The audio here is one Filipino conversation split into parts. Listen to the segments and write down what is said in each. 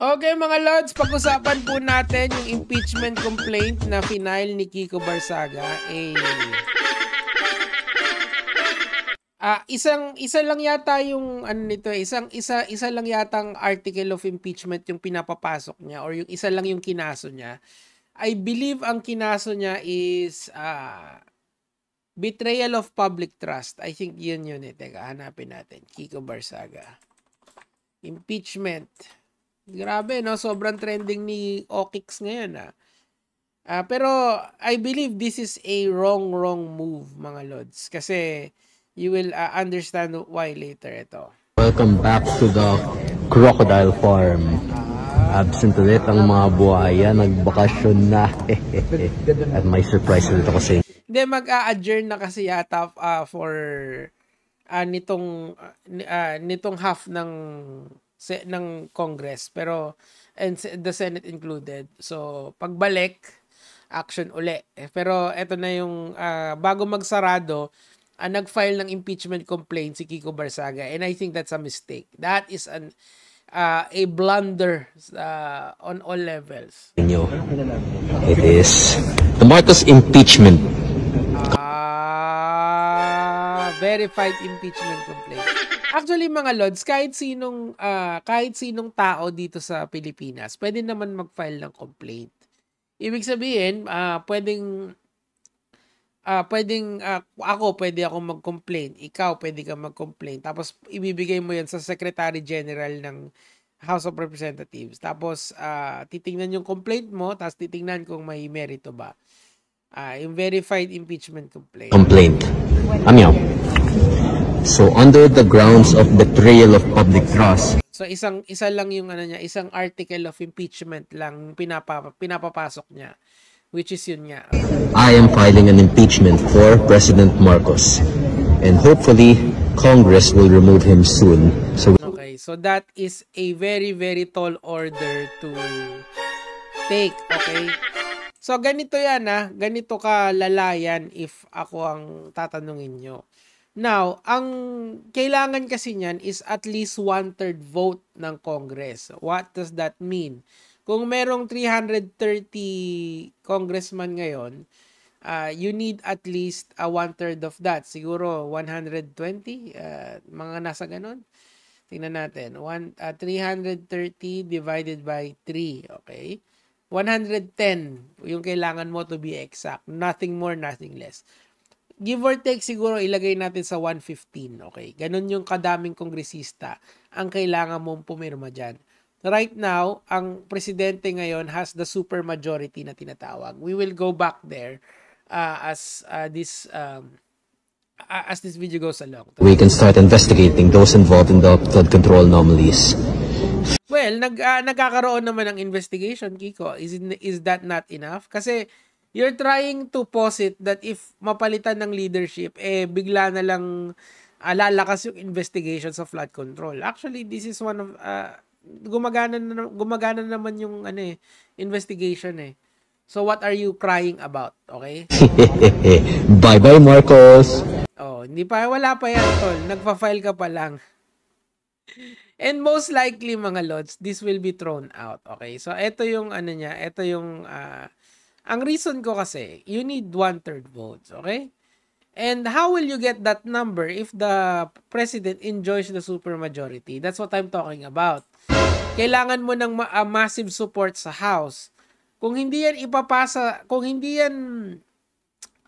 Okay mga Lods, pag-usapan po natin yung impeachment complaint na final ni Kiko Barsaga. Isa lang yata yung ano nito, isa lang yatang article of impeachment yung pinapapasok niya or yung isa lang yung kinaso niya. I believe ang kinaso niya is betrayal of public trust. I think yun eh. Teka, hanapin natin. Kiko Barsaga. Impeachment. Grabe, no? Sobrang trending ni Okix ngayon, pero I believe this is a wrong move, mga Lods. Kasi you will understand why later ito. Welcome back to the Crocodile Farm. Absent ulit ang mga buhaya, nagbakasyon na. At may surprise ulit ako sa inyo. Hindi, mag-a-adjourn na kasi yata for nitong half ng Congress, pero and the Senate included. So pagbalik action uli. Pero eto na yung bago magsarado, nag-file ng impeachment complaint si Kiko Barsaga, and I think that's a mistake. That is a blunder on all levels. It is the Marcos impeachment. Verified impeachment complaint. Actually mga Lods, kahit sinong tao dito sa Pilipinas, pwede naman mag-file ng complaint. Ibig sabihin, pwede ako mag-complain, ikaw pwede ka mag-complain, tapos ibibigay mo yan sa Secretary General ng House of Representatives. Tapos titingnan yung complaint mo, tapos titingnan kung may merito ba. Yung verified impeachment complaint. Amyaw. So under the grounds of betrayal of public trust. So isa lang yung isang article of impeachment lang pinapapasok niya, which is yun nga. I am filing an impeachment for President Marcos, and hopefully Congress will remove him soon. So okay, so that is a very tall order to take, okay? So ganito yan ganito kalalayan if ako ang tatanungin nyo. Now, ang kailangan kasi niyan is at least 1/3 vote ng Congress. What does that mean? Kung merong 330 congressman ngayon, you need at least 1/3 of that. Siguro 120, mga nasa ganon. Tingnan natin. 330 divided by 3, okay? 110 yung kailangan mo to be exact. Nothing more, nothing less. Give or take siguro ilagay natin sa 115, okay? Ganon yung kadaming kongresista ang kailangan mong pumirma dyan. Right now, ang presidente ngayon has the super majority na tinatawag. We will go back there as this video goes along. We can start investigating those involved in the flood control anomalies. Well, nagkakaroon naman ng investigation, Kiko. Is that not enough? Kasi you're trying to posit that if mapalitan ng leadership, bigla na lang lalakas yung investigation sa flood control. Actually, this is one of gumagana naman yung investigation eh. So what are you crying about, okay? Bye-bye Marcos. Oh, wala pa yan, tol. Nagpa-file ka pa lang. And most likely mga Lods, this will be thrown out, okay? So ito yung ito yung ang reason ko kasi, you need 1/3 votes, okay? And how will you get that number if the president enjoys the supermajority? That's what I'm talking about. Kailangan mo ng massive support sa House. Kung hindi yan ipapasa, kung hindi yan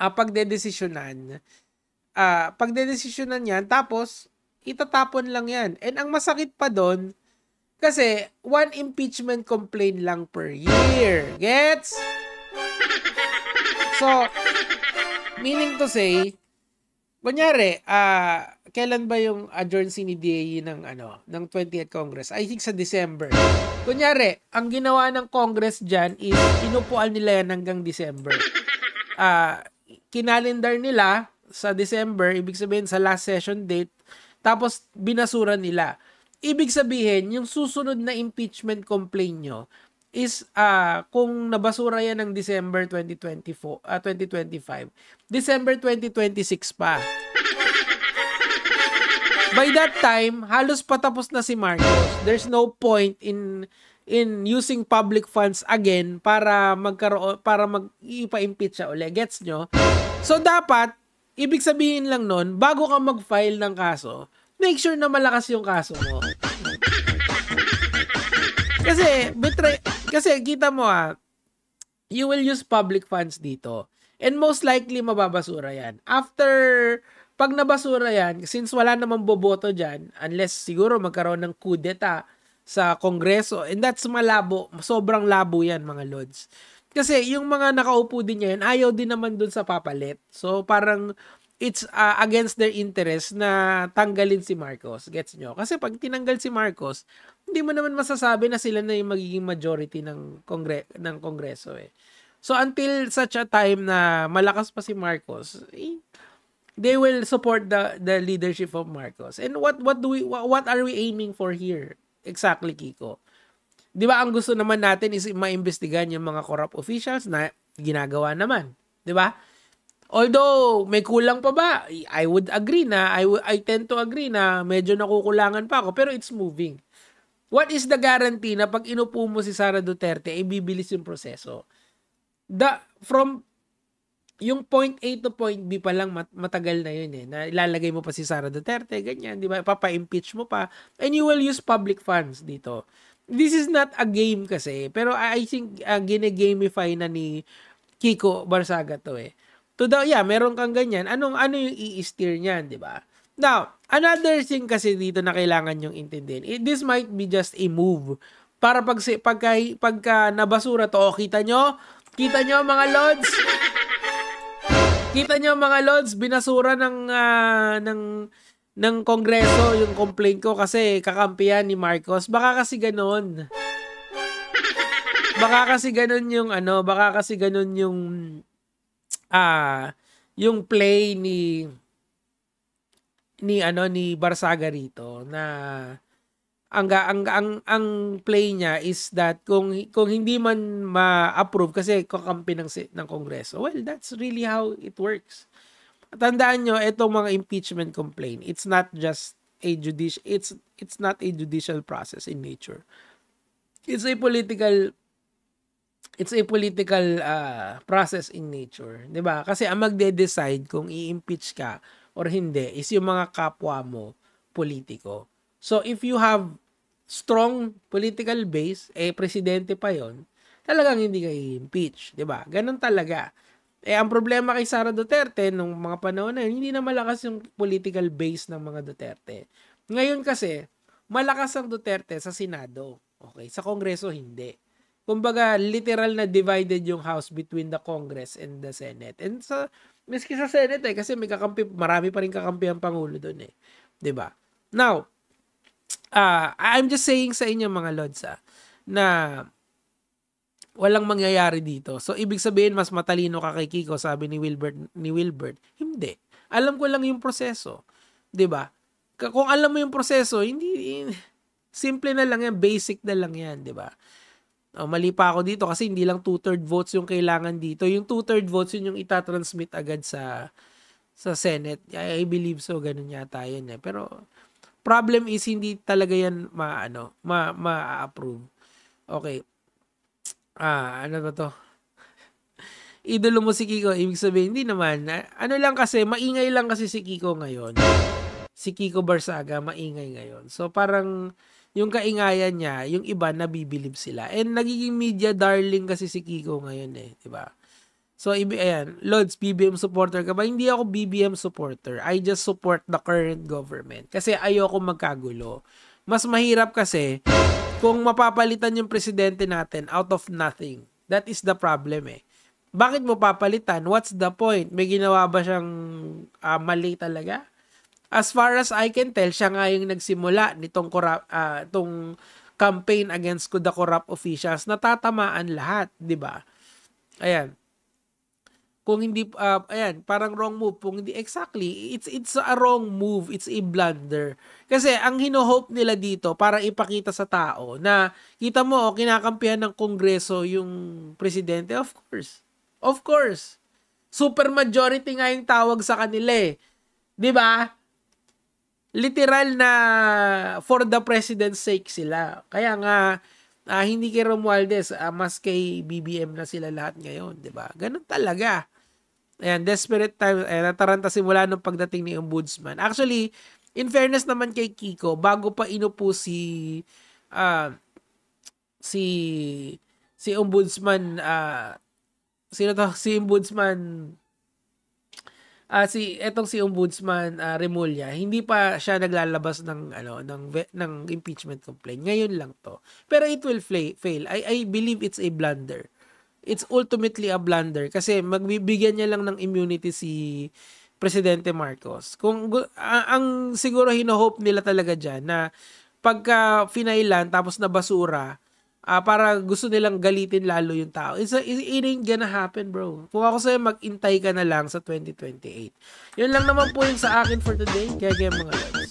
pagdedesisyonan yan, tapos itatapon lang yan. And ang masakit pa doon, kasi one impeachment complaint lang per year. Gets? So, meaning to say, kunyari, kailan ba yung adjournsi ni DAE ng 20th Congress? I think sa December. Kunyari, ang ginawa ng Congress dyan is inupuan nila yan hanggang December. Kinalendar nila sa December, ibig sabihin sa last session date, tapos binasura nila. Ibig sabihin, yung susunod na impeachment complaint nyo is kung nabasura yan ng December 2025, December 2026 pa. By that time, halos patapos na si Marcos. There's no point in in using public funds again para mag-ipa-impeach siya uli. Gets nyo? So dapat, ibig sabihin lang nun, bago ka mag-file ng kaso, make sure na malakas yung kaso mo. Kasi kita mo you will use public funds dito. And most likely, mababasura yan. Pag nabasura yan, since wala namang boboto dyan, unless siguro magkaroon ng coup d'etat sa Kongreso, and that's malabo, sobrang labo yan mga lods. Kasi yung mga nakaupo din yan, ayaw din naman dun sa papalit. So parang it's against their interest na tanggalin si Marcos. Gets nyo? Kasi pag tinanggal si Marcos, hindi mo naman masasabi na sila na yung magiging majority ng Kongreso eh. So until such a time na malakas pa si Marcos, they will support the leadership of Marcos. And what are we aiming for here? Exactly, Kiko. 'Di ba ang gusto naman natin is maimbestigahan yung mga corrupt officials na ginagawa naman, 'di ba? Although may kulang pa ba? I would agree na I tend to agree na medyo nakukulangan pa ako pero it's moving. What is the guarantee na pag inupo mo si Sara Duterte ay bibilis yung proseso? From yung point A to point B pa lang matagal na yun eh. Na ilalagay mo pa si Sara Duterte, ganyan, di ba? Papa-impeach mo pa. And you will use public funds dito. This is not a game kasi. Pero I think gine-gamify na ni Kiko Barsaga to eh. Meron kang ganyan. Ano yung i-steer niyan, di ba? Now, another thing kasi dito na kailangan yung intindihin. This might be just a move. Para pagka nabasura to, kita nyo mga lods? Kita nyo mga lods, binasura ng Kongreso yung complaint ko kasi kakampihan ni Marcos. Baka kasi ganun yung play ni Barsaga rito na ang play niya is that kung hindi man ma-approve kasi kakampi ng Kongreso, well, that's really how it works. Tandaan nyo, itong mga impeachment complaint, it's not just a it's not a judicial process in nature. It's a political process in nature, 'di ba? Kasi ang magde-decide kung i-impeach ka or hindi is yung mga kapwa mo politiko. So if you have strong political base, presidente pa yon, talagang hindi ka i-impeach, 'di ba? Ganun talaga. Ang problema kay Sara Duterte nung mga panahon na yun, hindi na malakas yung political base ng mga Duterte. Ngayon kasi, malakas ang Duterte sa Senado. Okay, sa Kongreso hindi. Kumbaga, literal na divided yung House between the Congress and the Senate. And miski sa Senate kasi may kakampi, marami pa rin kakampi ang Pangulo doon eh. 'Di ba? Now, I'm just saying sa inyo mga Lods na walang mangyayari dito. So, ibig sabihin, mas matalino ka kay Kiko, sabi ni Wilbert. Hindi. Alam ko lang yung proseso. 'Di ba? Kung alam mo yung proseso, hindi simple na lang yan, basic na lang yan, 'di ba? Mali pa ako dito kasi hindi lang 2/3 votes yung kailangan dito. Yung 2/3 votes yun yung itatransmit agad sa Senate. I believe so, ganun yata yun eh. Pero problem is hindi talaga yan ma-approve. Okay. Ano ba to? Idolo mo si Kiko, ibig sabihin, hindi naman. Ano lang kasi, maingay lang kasi si Kiko ngayon. Si Kiko Barsaga, maingay ngayon. So, parang, yung kaingayan niya, yung iba, nabibilib sila. And nagiging media darling kasi si Kiko ngayon eh. Diba? So, ayan, Lods, BBM supporter ka ba? Hindi ako BBM supporter. I just support the current government. Kasi ayoko magkagulo. Mas mahirap kasi, kung mapapalitan yung presidente natin out of nothing. That is the problem eh. Bakit mo papalitan? What's the point? May ginawa ba siyang mali talaga? As far as I can tell, siya nga yung nagsimula nitong tong campaign against the corrupt officials. Natatamaan lahat, di ba? Ayan. Kung hindi, parang wrong move. Kung hindi, exactly, it's a wrong move. It's a blunder. Kasi ang hino-hope nila dito para ipakita sa tao na, kita mo, kinakampihan ng Kongreso yung presidente. Of course. Of course. Super majority nga yung tawag sa kanila eh. Di ba? Literal na for the president's sake sila. Kaya nga, Hindi kay Romualdez, mas kay BBM na sila lahat ngayon, 'di ba? Ganun talaga. Ayan, desperate times. Ayan, nataranta simula nung pagdating ni Ombudsman. Actually, in fairness naman kay Kiko, bago pa inupo si Ombudsman, sino to? Si Ombudsman, si Ombudsman Remulla, hindi pa siya naglalabas ng impeachment complaint. Ngayon lang to. Pero it will fail. I believe it's a blunder. It's ultimately a blunder kasi magbibigyan niya lang ng immunity si Presidente Marcos. Kung ang siguro hino-hope nila talaga diyan na pagka finailan tapos na basura, para gusto nilang galitin lalo yung tao. It ain't gonna happen, bro. Kung ako sa'yo, mag-intay ka na lang sa 2028. Yun lang naman po yung sa akin for today. Kaya mga lods.